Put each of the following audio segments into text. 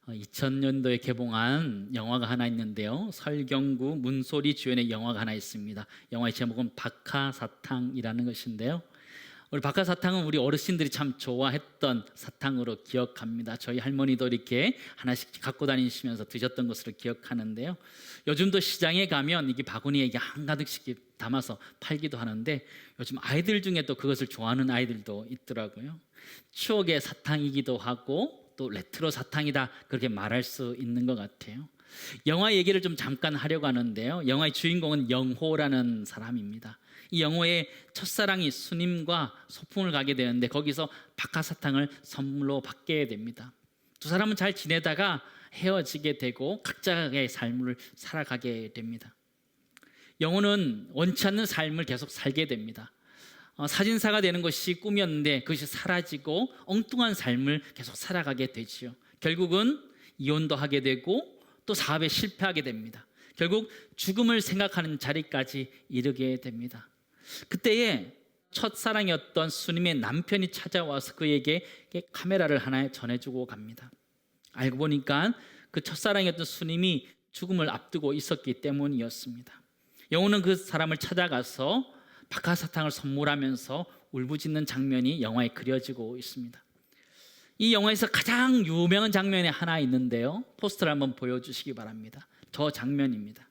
2000년도에 개봉한 영화가 하나 있는데요. 설경구, 문소리 주연의 영화가 하나 있습니다. 영화의 제목은 박하사탕이라는 것인데요. 우리 박하사탕은 우리 어르신들이 참 좋아했던 사탕으로 기억합니다. 저희 할머니도 이렇게 하나씩 갖고 다니시면서 드셨던 것으로 기억하는데요. 요즘도 시장에 가면 이게 바구니에 이게 한가득씩 담아서 팔기도 하는데 요즘 아이들 중에 또 그것을 좋아하는 아이들도 있더라고요. 추억의 사탕이기도 하고 또 레트로 사탕이다, 그렇게 말할 수 있는 것 같아요. 영화 얘기를 좀 잠깐 하려고 하는데요. 영화의 주인공은 영호라는 사람입니다. 이 영호의 첫사랑이 수님과 소풍을 가게 되는데 거기서 박하사탕을 선물로 받게 됩니다. 두 사람은 잘 지내다가 헤어지게 되고 각자의 삶을 살아가게 됩니다. 영호는 원치 않는 삶을 계속 살게 됩니다. 사진사가 되는 것이 꿈이었는데 그것이 사라지고 엉뚱한 삶을 계속 살아가게 되지요. 결국은 이혼도 하게 되고 또 사업에 실패하게 됩니다. 결국 죽음을 생각하는 자리까지 이르게 됩니다. 그때에 첫사랑이었던 수님의 남편이 찾아와서 그에게 카메라를 하나 전해주고 갑니다. 알고 보니까 그 첫사랑이었던 수님이 죽음을 앞두고 있었기 때문이었습니다. 영호는 그 사람을 찾아가서 박하사탕을 선물하면서 울부짖는 장면이 영화에 그려지고 있습니다. 이 영화에서 가장 유명한 장면이 하나 있는데요. 포스터를 한번 보여주시기 바랍니다. 저 장면입니다.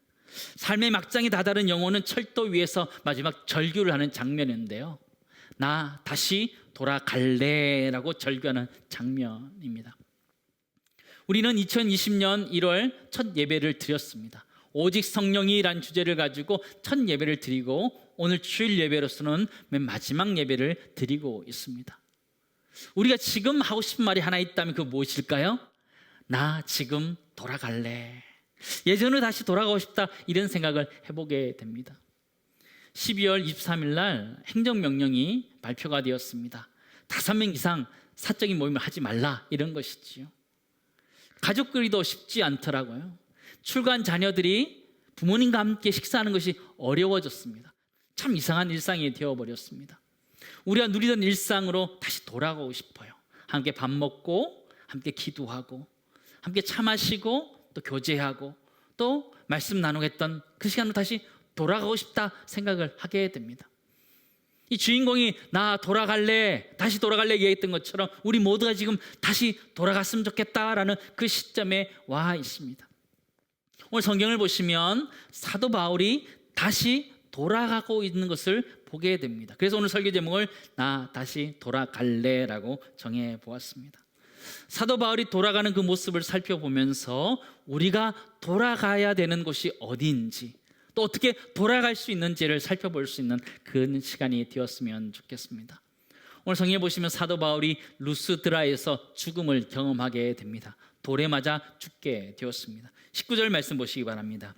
삶의 막장이 다다른 영호는 철도 위에서 마지막 절규를 하는 장면인데요. 나 다시 돌아갈래 라고 절규하는 장면입니다. 우리는 2020년 1월 첫 예배를 드렸습니다. 오직 성령이란 주제를 가지고 첫 예배를 드리고 오늘 주일 예배로서는 맨 마지막 예배를 드리고 있습니다. 우리가 지금 하고 싶은 말이 하나 있다면 그거 무엇일까요? 나 지금 돌아갈래. 예전으로 다시 돌아가고 싶다, 이런 생각을 해보게 됩니다. 12월 23일 날 행정명령이 발표가 되었습니다. 5명 이상 사적인 모임을 하지 말라, 이런 것이지요. 가족끼리도 쉽지 않더라고요. 출가한 자녀들이 부모님과 함께 식사하는 것이 어려워졌습니다. 참 이상한 일상이 되어버렸습니다. 우리가 누리던 일상으로 다시 돌아가고 싶어요. 함께 밥 먹고 함께 기도하고 함께 차 마시고 또 교제하고 또 말씀 나누고 했던 그 시간으로 다시 돌아가고 싶다 생각을 하게 됩니다. 이 주인공이 나 돌아갈래, 다시 돌아갈래 얘기했던 것처럼 우리 모두가 지금 다시 돌아갔으면 좋겠다라는 그 시점에 와 있습니다. 오늘 성경을 보시면 사도 바울이 다시 돌아가고 있는 것을 보게 됩니다. 그래서 오늘 설교 제목을 나 다시 돌아갈래라고 정해 보았습니다. 사도 바울이 돌아가는 그 모습을 살펴보면서 우리가 돌아가야 되는 곳이 어디인지 또 어떻게 돌아갈 수 있는지를 살펴볼 수 있는 그런 시간이 되었으면 좋겠습니다. 오늘 성경에 보시면 사도 바울이 루스드라에서 죽음을 경험하게 됩니다. 돌에 맞아 죽게 되었습니다. 19절 말씀 보시기 바랍니다.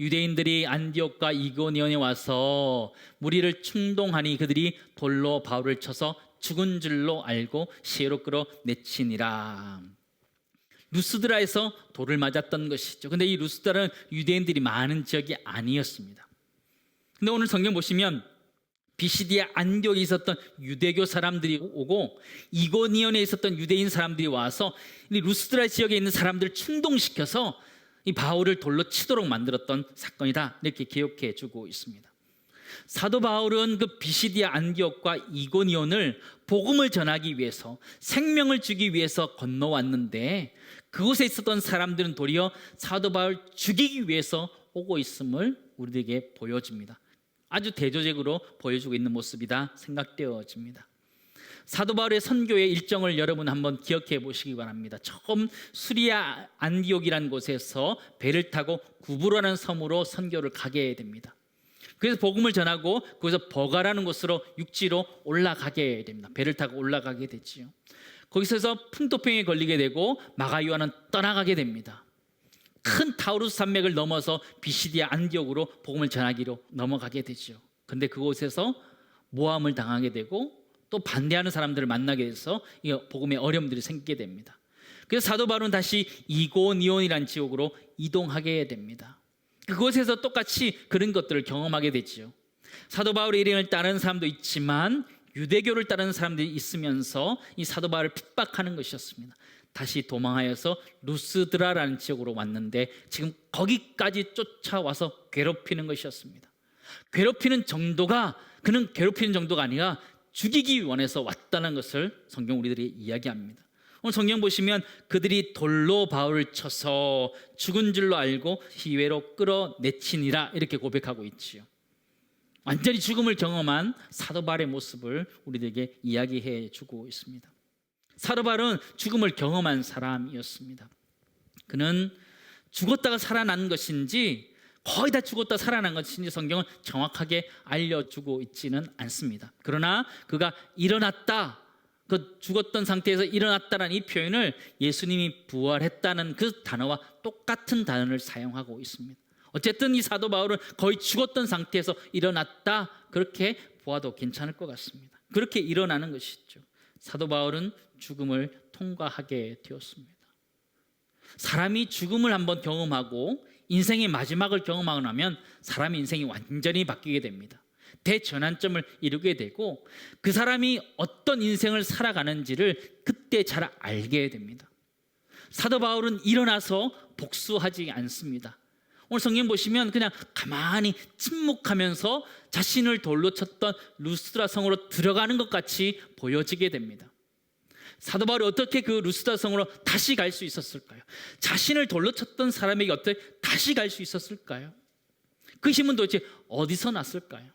유대인들이 안디옥과 이고니온에 와서 무리를 충동하니 그들이 돌로 바울을 쳐서 죽은 줄로 알고 시외로 끌어내치니라. 루스드라에서 돌을 맞았던 것이죠. 근데 이 루스드라는 유대인들이 많은 지역이 아니었습니다. 근데 오늘 성경 보시면 비시디아 안디옥에 있었던 유대교 사람들이 오고 이고니온에 있었던 유대인 사람들이 와서 이 루스드라 지역에 있는 사람들을 충동시켜서 이 바울을 돌로 치도록 만들었던 사건이다, 이렇게 기억해 주고 있습니다. 사도 바울은 그 비시디아 안디옥과 이고니온을 복음을 전하기 위해서 생명을 주기 위해서 건너왔는데 그곳에 있었던 사람들은 도리어 사도 바울 죽이기 위해서 오고 있음을 우리에게 보여줍니다. 아주 대조적으로 보여주고 있는 모습이다 생각되어집니다. 사도 바울의 선교의 일정을 여러분 한번 기억해 보시기 바랍니다. 처음 수리아 안디옥이라는 곳에서 배를 타고 구브로라는 섬으로 선교를 가게 됩니다. 그래서 복음을 전하고 거기서 버가라는 곳으로 육지로 올라가게 됩니다. 배를 타고 올라가게 되지요. 거기서 풍토병에 걸리게 되고 마가 요한은 떠나가게 됩니다. 큰 타우루스 산맥을 넘어서 비시디아 안디옥으로 복음을 전하기로 넘어가게 되죠. 그런데 그곳에서 모함을 당하게 되고 또 반대하는 사람들을 만나게 돼서 복음의 어려움들이 생기게 됩니다. 그래서 사도 바울은 다시 이고니온이라는 지역으로 이동하게 됩니다. 그곳에서 똑같이 그런 것들을 경험하게 되지요. 사도 바울의 일행을 따르는 사람도 있지만 유대교를 따르는 사람들이 있으면서 이 사도 바울을 핍박하는 것이었습니다. 다시 도망하여서 루스드라라는 지역으로 왔는데 지금 거기까지 쫓아와서 괴롭히는 것이었습니다. 그는 괴롭히는 정도가 아니라 죽이기 원해서 왔다는 것을 성경 우리들이 이야기합니다. 오늘 성경 보시면 그들이 돌로 바울을 쳐서 죽은 줄로 알고 희회로 끌어내치니라 이렇게 고백하고 있지요. 완전히 죽음을 경험한 사도 바울의 모습을 우리들에게 이야기해 주고 있습니다. 사도 바울은 죽음을 경험한 사람이었습니다. 그는 죽었다가 살아난 것인지 거의 다 죽었다 살아난 것인지 성경은 정확하게 알려주고 있지는 않습니다. 그러나 그가 일어났다, 그 죽었던 상태에서 일어났다는 이 표현을 예수님이 부활했다는 그 단어와 똑같은 단어를 사용하고 있습니다. 어쨌든 이 사도 바울은 거의 죽었던 상태에서 일어났다, 그렇게 보아도 괜찮을 것 같습니다. 그렇게 일어나는 것이죠. 사도 바울은 죽음을 통과하게 되었습니다. 사람이 죽음을 한번 경험하고 인생의 마지막을 경험하고 나면 사람의 인생이 완전히 바뀌게 됩니다. 대전환점을 이루게 되고 그 사람이 어떤 인생을 살아가는지를 그때 잘 알게 됩니다. 사도 바울은 일어나서 복수하지 않습니다. 오늘 성경 보시면 그냥 가만히 침묵하면서 자신을 돌로 쳤던 루스드라 성으로 들어가는 것 같이 보여지게 됩니다. 사도 바울이 어떻게 그 루스드라 성으로 다시 갈 수 있었을까요? 자신을 돌로 쳤던 사람에게 어떻게 다시 갈 수 있었을까요? 그 힘은 도대체 어디서 났을까요?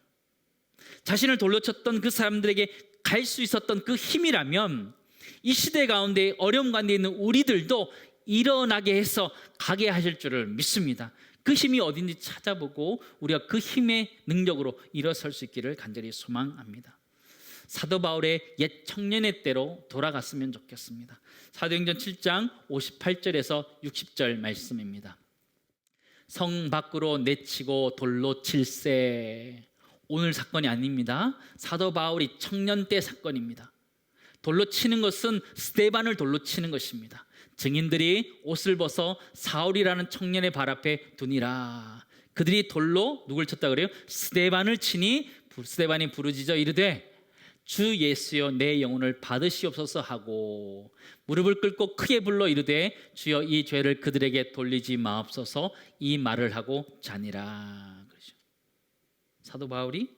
자신을 돌로 쳤던 그 사람들에게 갈 수 있었던 그 힘이라면 이 시대 가운데 어려움 가운데 있는 우리들도 일어나게 해서 가게 하실 줄을 믿습니다. 그 힘이 어딘지 찾아보고 우리가 그 힘의 능력으로 일어설 수 있기를 간절히 소망합니다. 사도 바울의 옛 청년의 때로 돌아갔으면 좋겠습니다. 사도행전 7장 58절에서 60절 말씀입니다. 성 밖으로 내치고 돌로 칠세. 오늘 사건이 아닙니다. 사도 바울이 청년 때 사건입니다. 돌로 치는 것은 스데반을 돌로 치는 것입니다. 증인들이 옷을 벗어 사울이라는 청년의 발 앞에 두니라. 그들이 돌로 누굴 쳤다 그래요? 스데반을 치니 스데반이 부르짖어 이르되 주 예수여 내 영혼을 받으시옵소서 하고 무릎을 꿇고 크게 불러 이르되 주여 이 죄를 그들에게 돌리지 마옵소서 이 말을 하고 자니라. 그렇죠. 사도 바울이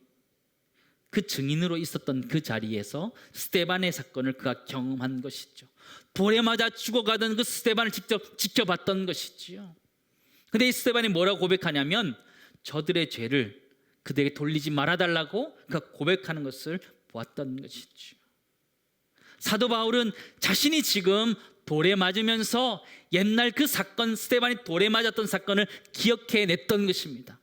그 증인으로 있었던 그 자리에서 스데반의 사건을 그가 경험한 것이죠. 돌에 맞아 죽어가던 그 스데반을 직접 지켜봤던 것이지요. 근데 이 스데반이 뭐라고 고백하냐면 저들의 죄를 그들에게 돌리지 말아달라고 그가 고백하는 것을 보았던 것이죠. 사도 바울은 자신이 지금 돌에 맞으면서 옛날 그 사건, 스데반이 돌에 맞았던 사건을 기억해냈던 것입니다.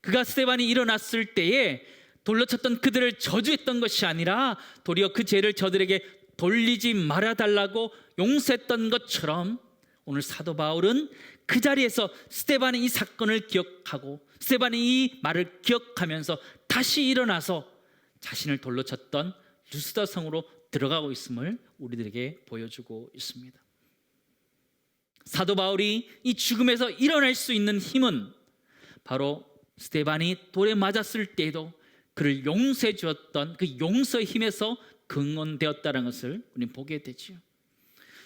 그가 스데반이 일어났을 때에 돌로 쳤던 그들을 저주했던 것이 아니라 도리어 그 죄를 저들에게 돌리지 말아달라고 용서했던 것처럼 오늘 사도 바울은 그 자리에서 스데반의 이 사건을 기억하고 스데반의 이 말을 기억하면서 다시 일어나서 자신을 돌로 쳤던 루스드라 성으로 들어가고 있음을 우리들에게 보여주고 있습니다. 사도 바울이 이 죽음에서 일어날 수 있는 힘은 바로 스데반이 돌에 맞았을 때에도 그를 용서해 주었던 그 용서의 힘에서 근원되었다는 것을 우리는 보게 되죠.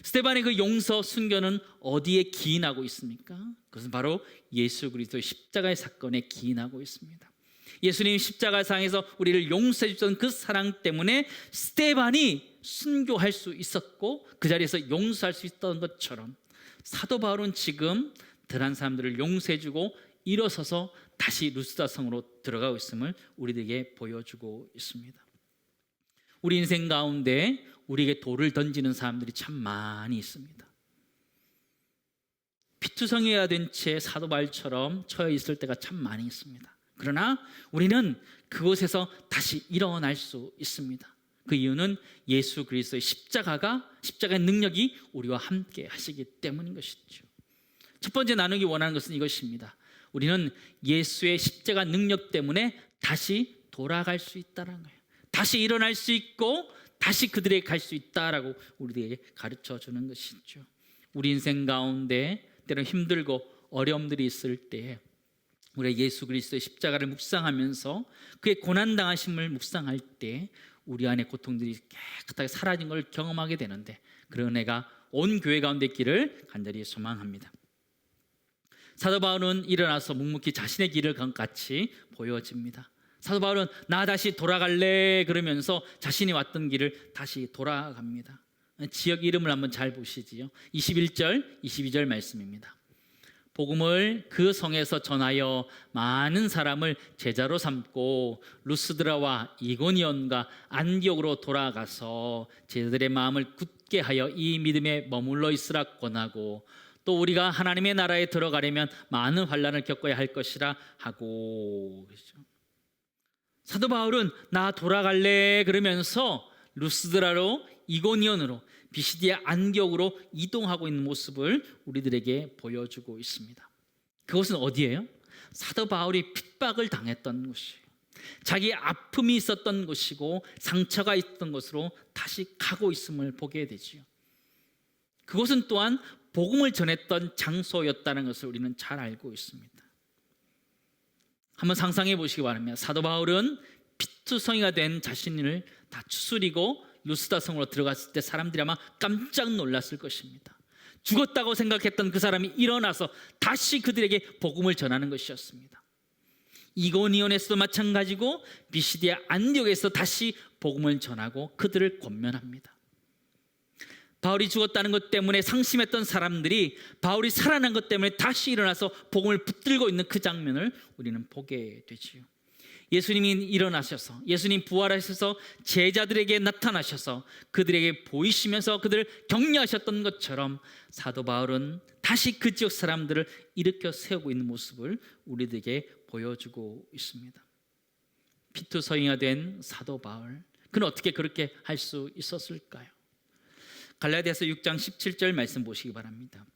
스데반의 그 용서 순교는 어디에 기인하고 있습니까? 그것은 바로 예수 그리스도의 십자가의 사건에 기인하고 있습니다. 예수님이 십자가상에서 우리를 용서해 주셨던 그 사랑 때문에 스데반이 순교할 수 있었고 그 자리에서 용서할 수 있었던 것처럼 사도 바울은 지금 들어간 사람들을 용서해 주고 일어서서 다시 루스드라 성으로 들어가고 있음을 우리에게 보여주고 있습니다. 우리 인생 가운데 우리에게 돌을 던지는 사람들이 참 많이 있습니다. 피투성이가 된 채 사도 바울처럼 처해 있을 때가 참 많이 있습니다. 그러나 우리는 그곳에서 다시 일어날 수 있습니다. 그 이유는 예수 그리스도의 십자가의 능력이 우리와 함께 하시기 때문인 것이죠. 첫 번째 나누기 원하는 것은 이것입니다. 우리는 예수의 십자가 능력 때문에 다시 돌아갈 수 있다는 거예요. 다시 일어날 수 있고 다시 그들에게 갈 수 있다라고 우리에게 가르쳐 주는 것이죠. 우리 인생 가운데 때로는 힘들고 어려움들이 있을 때 우리가 예수 그리스도의 십자가를 묵상하면서 그의 고난당하심을 묵상할 때 우리 안의 고통들이 깨끗하게 사라진 걸 경험하게 되는데 그런 은혜가 온 교회 가운데 있기를 간절히 소망합니다. 사도 바울은 일어나서 묵묵히 자신의 길을 같이 보여집니다. 사도 바울은 나 다시 돌아갈래 그러면서 자신이 왔던 길을 다시 돌아갑니다. 지역 이름을 한번 잘 보시지요. 21절, 22절 말씀입니다. 복음을 그 성에서 전하여 많은 사람을 제자로 삼고 루스드라와 이고니온과 안디옥으로 돌아가서 제자들의 마음을 굳게 하여 이 믿음에 머물러 있으라 권하고 또 우리가 하나님의 나라에 들어가려면 많은 환난을 겪어야 할 것이라 하고. 그렇죠? 사도 바울은 나 돌아갈래 그러면서 루스드라로 이고니온으로 비시디아 안디옥으로 이동하고 있는 모습을 우리들에게 보여주고 있습니다. 그것은 어디예요? 사도 바울이 핍박을 당했던 곳이에요. 자기 아픔이 있었던 곳이고 상처가 있었던 곳으로 다시 가고 있음을 보게 되지요. 그곳은 또한 복음을 전했던 장소였다는 것을 우리는 잘 알고 있습니다. 한번 상상해 보시기 바랍니다. 사도 바울은 피투성이가 된 자신을 다 추스리고 루스다 성으로 들어갔을 때 사람들이 아마 깜짝 놀랐을 것입니다. 죽었다고 생각했던 그 사람이 일어나서 다시 그들에게 복음을 전하는 것이었습니다. 이고니온에서도 마찬가지고 비시디아 안디옥에서 다시 복음을 전하고 그들을 권면합니다. 바울이 죽었다는 것 때문에 상심했던 사람들이 바울이 살아난 것 때문에 다시 일어나서 복음을 붙들고 있는 그 장면을 우리는 보게 되지요. 예수님이 일어나셔서 예수님 부활하셔서 제자들에게 나타나셔서 그들에게 보이시면서 그들을 격려하셨던 것처럼 사도 바울은 다시 그 지역 사람들을 일으켜 세우고 있는 모습을 우리들에게 보여주고 있습니다. 피투성이가 된 사도 바울, 그는 어떻게 그렇게 할 수 있었을까요? 갈라디아서 6장 17절 말씀 보시기 바랍니다.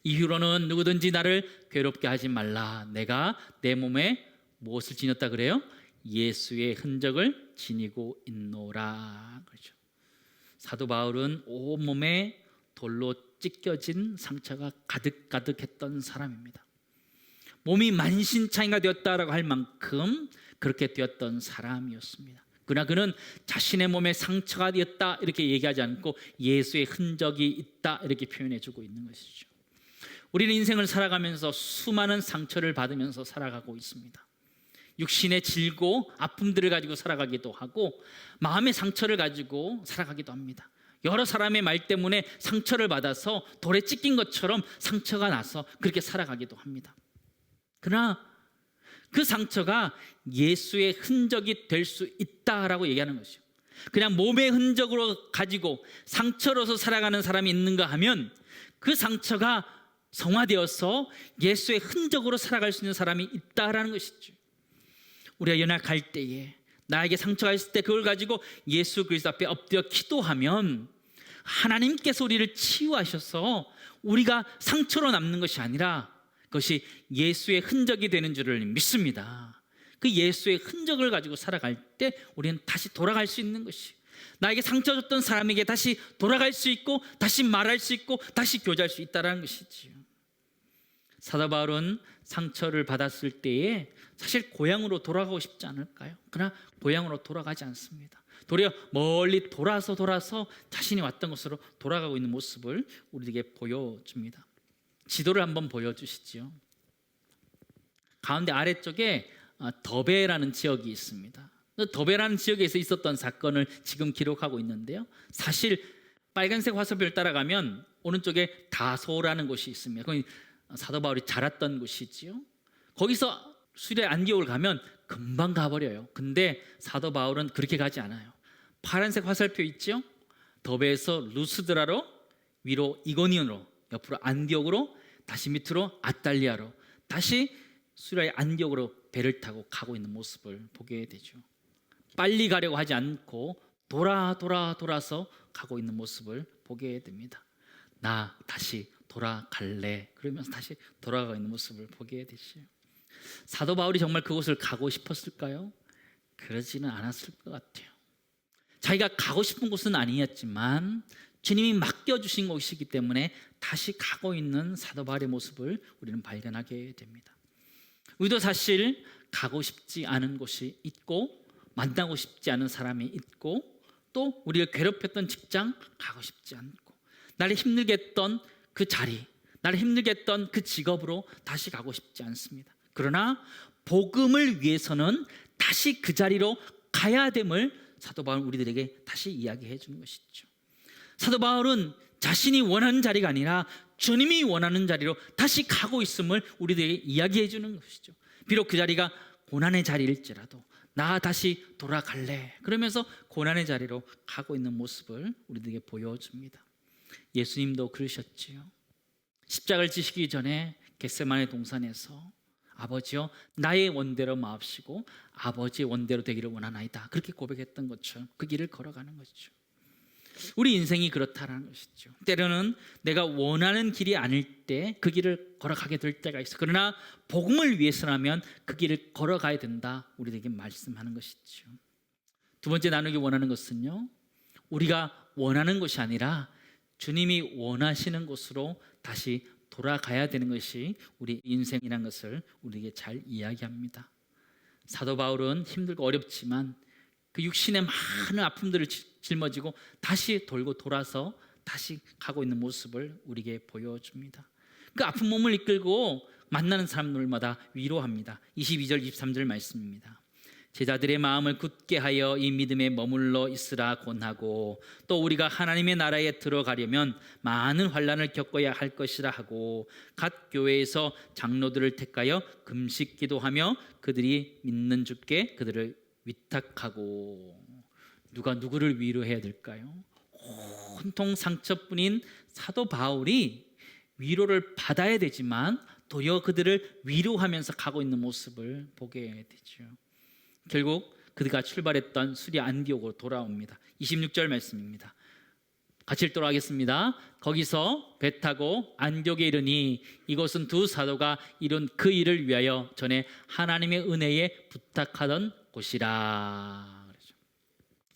이후로는 누구든지 나를 괴롭게 하지 말라. 내가 내 몸에 무엇을 지녔다 그래요? 예수의 흔적을 지니고 있노라. 그렇죠. 사도 바울은 온몸에 돌로 찢겨진 상처가 가득가득했던 사람입니다. 몸이 만신창이가 되었다라고 할 만큼 그렇게 되었던 사람이었습니다. 그러나 그는 자신의 몸에 상처가 되었다 이렇게 얘기하지 않고 예수의 흔적이 있다 이렇게 표현해 주고 있는 것이죠. 우리는 인생을 살아가면서 수많은 상처를 받으면서 살아가고 있습니다. 육신의 질고 아픔들을 가지고 살아가기도 하고 마음의 상처를 가지고 살아가기도 합니다. 여러 사람의 말 때문에 상처를 받아서 돌에 찢긴 것처럼 상처가 나서 그렇게 살아가기도 합니다. 그러나 그 상처가 예수의 흔적이 될 수 있다라고 얘기하는 것이죠. 그냥 몸의 흔적으로 가지고 상처로서 살아가는 사람이 있는가 하면 그 상처가 성화되어서 예수의 흔적으로 살아갈 수 있는 사람이 있다라는 것이죠. 우리가 연약할 때에 나에게 상처가 있을 때 그걸 가지고 예수 그리스도 앞에 엎드려 기도하면 하나님께서 우리를 치유하셔서 우리가 상처로 남는 것이 아니라 그것이 예수의 흔적이 되는 줄을 믿습니다. 그 예수의 흔적을 가지고 살아갈 때 우리는 다시 돌아갈 수 있는 것이, 나에게 상처 줬던 사람에게 다시 돌아갈 수 있고 다시 말할 수 있고 다시 교제할 수 있다는 것이지요. 사도 바울은 상처를 받았을 때에 사실 고향으로 돌아가고 싶지 않을까요? 그러나 고향으로 돌아가지 않습니다. 도리어 멀리 돌아서 자신이 왔던 곳으로 돌아가고 있는 모습을 우리에게 보여줍니다. 지도를 한번 보여주시죠. 가운데 아래쪽에 더베라는 지역이 있습니다. 더베라는 지역에서 있었던 사건을 지금 기록하고 있는데요. 사실 빨간색 화살표를 따라가면 오른쪽에 다소라는 곳이 있습니다. 거기 사도 바울이 자랐던 곳이지요. 거기서 수리아 안디옥을 가면 금방 가버려요. 근데 사도 바울은 그렇게 가지 않아요. 파란색 화살표 있죠? 더베에서 루스드라로, 위로 이고니온으로, 옆으로 안디옥으로, 다시 밑으로 아탈리아로, 다시 수리아의 안디옥으로 배를 타고 가고 있는 모습을 보게 되죠. 빨리 가려고 하지 않고 돌아서 가고 있는 모습을 보게 됩니다. 나 다시 돌아갈래 그러면서 다시 돌아가고 있는 모습을 보게 되죠. 사도 바울이 정말 그곳을 가고 싶었을까요? 그러지는 않았을 것 같아요. 자기가 가고 싶은 곳은 아니었지만 주님이 맡겨주신 곳이기 때문에 다시 가고 있는 사도 바울의 모습을 우리는 발견하게 됩니다. 우리도 사실 가고 싶지 않은 곳이 있고 만나고 싶지 않은 사람이 있고 또 우리가 괴롭혔던 직장 가고 싶지 않고 나를 힘들게 했던 그 자리, 나를 힘들게 했던 그 직업으로 다시 가고 싶지 않습니다. 그러나 복음을 위해서는 다시 그 자리로 가야 됨을 사도 바울은 우리들에게 다시 이야기해 주는 것이죠. 사도 바울은 자신이 원하는 자리가 아니라 주님이 원하는 자리로 다시 가고 있음을 우리들에게 이야기해 주는 것이죠. 비록 그 자리가 고난의 자리일지라도 나 다시 돌아갈래 그러면서 고난의 자리로 가고 있는 모습을 우리들에게 보여줍니다. 예수님도 그러셨지요. 십자가를 지시기 전에 겟세마네 동산에서 아버지여 나의 원대로 마옵시고 아버지의 원대로 되기를 원하나이다 그렇게 고백했던 것처럼 그 길을 걸어가는 것이죠. 우리 인생이 그렇다라는 것이죠. 때로는 내가 원하는 길이 아닐 때 그 길을 걸어가게 될 때가 있어. 그러나 복음을 위해서라면 그 길을 걸어가야 된다 우리에게 말씀하는 것이죠. 두 번째 나누기 원하는 것은요, 우리가 원하는 것이 아니라 주님이 원하시는 곳으로 다시 돌아가야 되는 것이 우리 인생이라는 것을 우리에게 잘 이야기합니다. 사도 바울은 힘들고 어렵지만 그 육신의 많은 아픔들을 짊어지고 다시 돌고 돌아서 다시 가고 있는 모습을 우리에게 보여줍니다. 그 아픈 몸을 이끌고 만나는 사람들마다 위로합니다. 22절 23절 말씀입니다. 제자들의 마음을 굳게 하여 이 믿음에 머물러 있으라 권하고 또 우리가 하나님의 나라에 들어가려면 많은 환난을 겪어야 할 것이라 하고 각 교회에서 장로들을 택하여 금식 기도하며 그들이 믿는 주께 그들을 위탁하고. 누가 누구를 위로해야 될까요? 온통 상처뿐인 사도 바울이 위로를 받아야 되지만 도리어 그들을 위로하면서 가고 있는 모습을 보게 되죠. 결국 그가 출발했던 수리 안디옥으로 돌아옵니다. 26절 말씀입니다. 같이 읽도록 하겠습니다. 거기서 배 타고 안디옥에 이르니 이곳은 두 사도가 이룬 그 일을 위하여 전에 하나님의 은혜에 부탁하던 곳이라.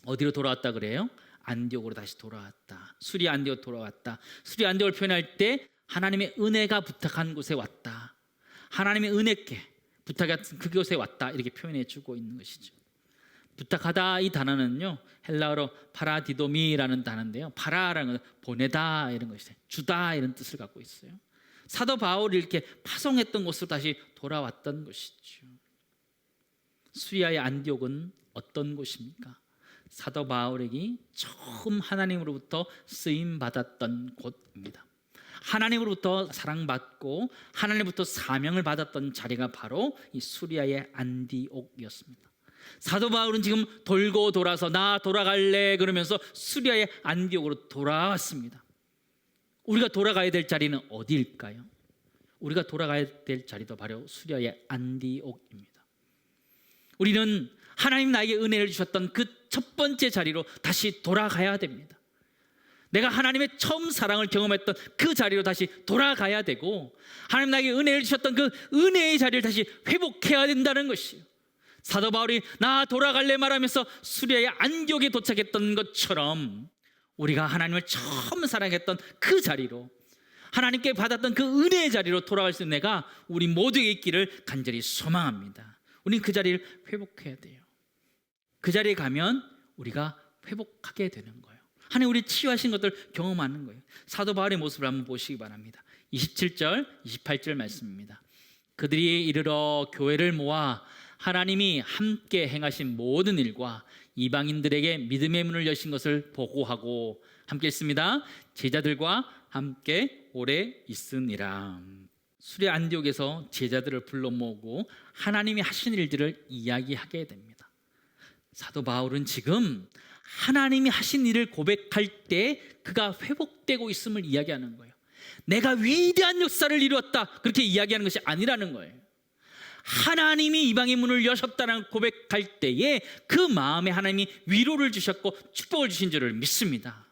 어디로 돌아왔다 그래요? 안디옥으로 다시 돌아왔다. 수리 안디옥 돌아왔다. 수리 안디옥을 표현할 때 하나님의 은혜가 부탁한 곳에 왔다. 하나님의 은혜께 부탁한 그곳에 왔다 이렇게 표현해 주고 있는 것이죠. 부탁하다 이 단어는요 헬라어로 파라디도미라는 단어인데요, 파라라는 건 보내다 이런 것이죠. 주다 이런 뜻을 갖고 있어요. 사도 바울이 이렇게 파송했던 곳으로 다시 돌아왔던 것이죠. 수리아의 안디옥은 어떤 곳입니까? 사도 바울에게 처음 하나님으로부터 쓰임 받았던 곳입니다. 하나님으로부터 사랑받고 하나님으로부터 사명을 받았던 자리가 바로 이 수리아의 안디옥이었습니다. 사도 바울은 지금 돌고 돌아서 나 돌아갈래 그러면서 수리아의 안디옥으로 돌아왔습니다. 우리가 돌아가야 될 자리는 어디일까요? 우리가 돌아가야 될 자리도 바로 수리아의 안디옥입니다. 우리는 하나님 나에게 은혜를 주셨던 그 첫 번째 자리로 다시 돌아가야 됩니다. 내가 하나님의 처음 사랑을 경험했던 그 자리로 다시 돌아가야 되고 하나님 나에게 은혜를 주셨던 그 은혜의 자리를 다시 회복해야 된다는 것이에요. 사도 바울이 나 돌아갈래 말하면서 수리아의 안디옥에 도착했던 것처럼 우리가 하나님을 처음 사랑했던 그 자리로 하나님께 받았던 그 은혜의 자리로 돌아갈 수 있는 내가 우리 모두에게 있기를 간절히 소망합니다. 우리는 그 자리를 회복해야 돼요. 그 자리에 가면 우리가 회복하게 되는 거예요. 하나님 우리 치유하신 것들 경험하는 거예요. 사도 바울의 모습을 한번 보시기 바랍니다. 27절 28절 말씀입니다. 그들이 이르러 교회를 모아 하나님이 함께 행하신 모든 일과 이방인들에게 믿음의 문을 여신 것을 보고하고 함께 있습니다. 제자들과 함께 오래 있으니라. 수리 안디옥에서 제자들을 불러 모으고 하나님이 하신 일들을 이야기하게 됩니다. 사도 바울은 지금 하나님이 하신 일을 고백할 때 그가 회복되고 있음을 이야기하는 거예요. 내가 위대한 역사를 이루었다 그렇게 이야기하는 것이 아니라는 거예요. 하나님이 이방의 문을 여셨다는 고백할 때에 그 마음에 하나님이 위로를 주셨고 축복을 주신 줄을 믿습니다.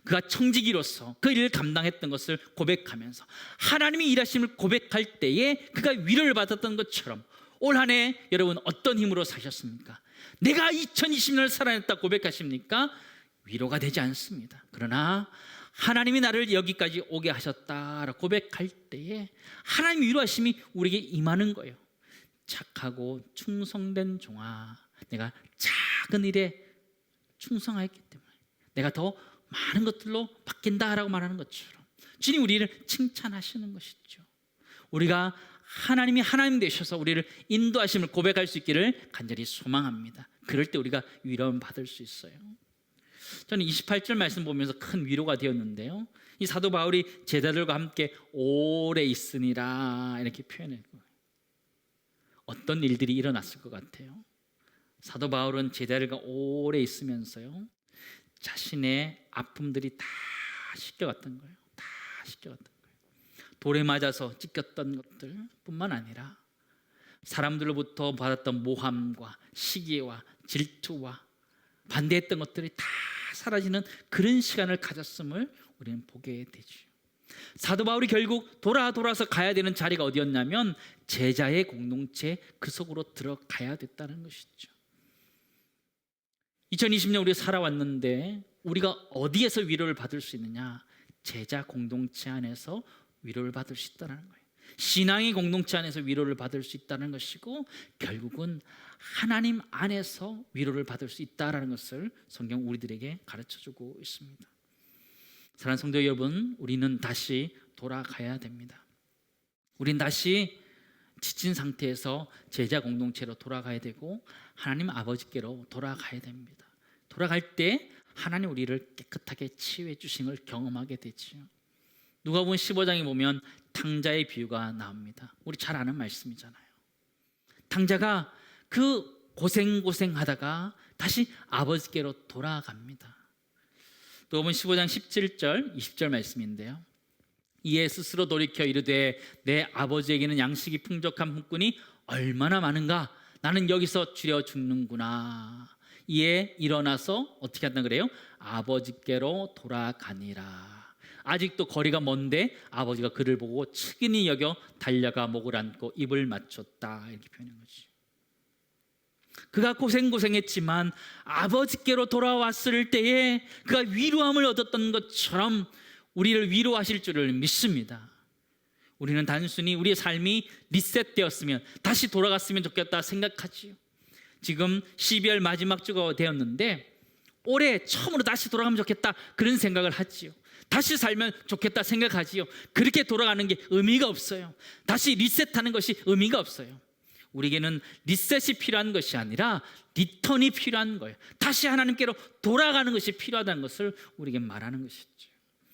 그가 청지기로서 그 일을 감당했던 것을 고백하면서 하나님이 일하심을 고백할 때에 그가 위로를 받았던 것처럼 올 한 해 여러분 어떤 힘으로 사셨습니까? 내가 2020년을 살아냈다 고백하십니까? 위로가 되지 않습니다. 그러나 하나님이 나를 여기까지 오게 하셨다라고 고백할 때에 하나님 위로하심이 우리에게 임하는 거예요. 착하고 충성된 종아, 내가 작은 일에 충성하였기 때문에 내가 더 많은 것들로 바뀐다라고 말하는 것처럼 주님 우리를 칭찬하시는 것이죠. 우리가 하나님이 하나님 되셔서 우리를 인도하심을 고백할 수 있기를 간절히 소망합니다. 그럴 때 우리가 위로를 받을 수 있어요. 저는 28절 말씀 보면서 큰 위로가 되었는데요, 이 사도 바울이 제자들과 함께 오래 있으니라 이렇게 표현해요. 어떤 일들이 일어났을 것 같아요? 사도 바울은 제자들과 오래 있으면서요, 자신의 아픔들이 다 씻겨갔던 거예요. 다 씻겨갔던 거예요. 돌에 맞아서 찢겼던 것들 뿐만 아니라 사람들로부터 받았던 모함과 시기와 질투와 반대했던 것들이 다 사라지는 그런 시간을 가졌음을 우리는 보게 되죠. 사도 바울이 결국 돌아서 가야 되는 자리가 어디였냐면 제자의 공동체 그 속으로 들어가야 됐다는 것이죠. 2020년 우리가 살아왔는데 우리가 어디에서 위로를 받을 수 있느냐? 제자 공동체 안에서 위로를 받을 수 있다는 거예요. 신앙의 공동체 안에서 위로를 받을 수 있다는 것이고, 결국은 하나님 안에서 위로를 받을 수 있다는 것을 성경 우리들에게 가르쳐주고 있습니다. 사랑하는 성도 여러분, 우리는 다시 돌아가야 됩니다. 우린 다시 지친 상태에서 제자 공동체로 돌아가야 되고 하나님 아버지께로 돌아가야 됩니다. 돌아갈 때 하나님 우리를 깨끗하게 치유해 주신 걸 경험하게 되지요. 누가복음 15장에 보면 탕자의 비유가 나옵니다. 우리 잘 아는 말씀이잖아요. 탕자가 그 고생하다가 다시 아버지께로 돌아갑니다. 누가복음 15장 17절 20절 말씀인데요, 이에 스스로 돌이켜 이르되 내 아버지에게는 양식이 풍족한 품꾼이 얼마나 많은가, 나는 여기서 줄여 죽는구나. 이에 일어나서 어떻게 한다 그래요? 아버지께로 돌아가니라. 아직도 거리가 먼데 아버지가 그를 보고 측은히 여겨 달려가 목을 안고 입을 맞췄다, 이렇게 표현한 거지. 그가 고생했지만 아버지께로 돌아왔을 때에 그가 위로함을 얻었던 것처럼 우리를 위로하실 줄을 믿습니다. 우리는 단순히 우리의 삶이 리셋되었으면, 다시 돌아갔으면 좋겠다 생각하지요. 지금 12월 마지막 주가 되었는데 올해 처음으로 다시 돌아가면 좋겠다 그런 생각을 하지요. 다시 살면 좋겠다 생각하지요. 그렇게 돌아가는 게 의미가 없어요. 다시 리셋하는 것이 의미가 없어요. 우리에게는 리셋이 필요한 것이 아니라 리턴이 필요한 거예요. 다시 하나님께로 돌아가는 것이 필요하다는 것을 우리에게 말하는 것이죠.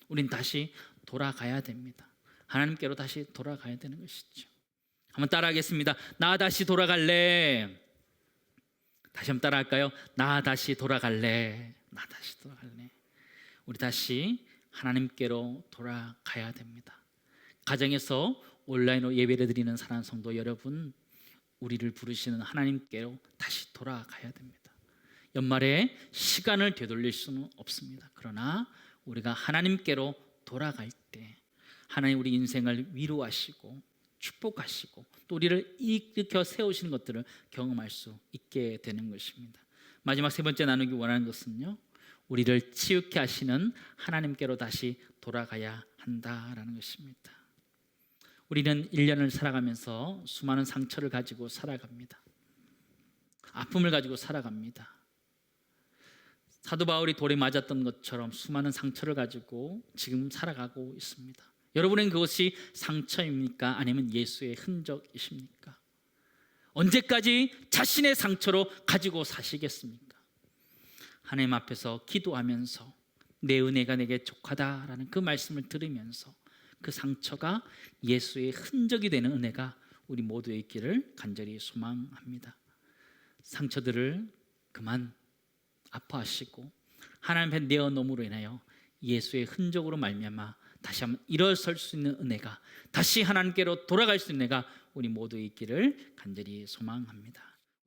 우린 다시 돌아가야 됩니다. 하나님께로 다시 돌아가야 되는 것이죠. 한번 따라하겠습니다. 나 다시 돌아갈래. 다시 한번 따라할까요? 나 다시 돌아갈래. 나 다시 돌아갈래. 우리 다시 하나님께로 돌아가야 됩니다. 가정에서 온라인으로 예배를 드리는 사랑하는 성도 여러분, 우리를 부르시는 하나님께로 다시 돌아가야 됩니다. 연말에 시간을 되돌릴 수는 없습니다. 그러나 우리가 하나님께로 돌아갈 때 하나님 우리 인생을 위로하시고 축복하시고 또 우리를 일으켜 세우시는 것들을 경험할 수 있게 되는 것입니다. 마지막 세 번째 나누기 원하는 것은요, 우리를 치유케 하시는 하나님께로 다시 돌아가야 한다라는 것입니다. 우리는 1년을 살아가면서 수많은 상처를 가지고 살아갑니다. 아픔을 가지고 살아갑니다. 사도 바울이 돌에 맞았던 것처럼 수많은 상처를 가지고 지금 살아가고 있습니다. 여러분은 그것이 상처입니까? 아니면 예수의 흔적이십니까? 언제까지 자신의 상처로 가지고 사시겠습니까? 하나님 앞에서 기도하면서 내 은혜가 내게 족하다라는 그 말씀을 들으면서 그 상처가 예수의 흔적이 되는 은혜가 우리 모두에 있기를 간절히 소망합니다. 상처들을 그만 아파하시고 하나님 앞에 내어놓음으로 인하여 예수의 흔적으로 말미암아 다시 한번 일어설 수 있는 은혜가, 다시 하나님께로 돌아갈 수 있는 은혜가 우리 모두에 있기를 간절히 소망합니다.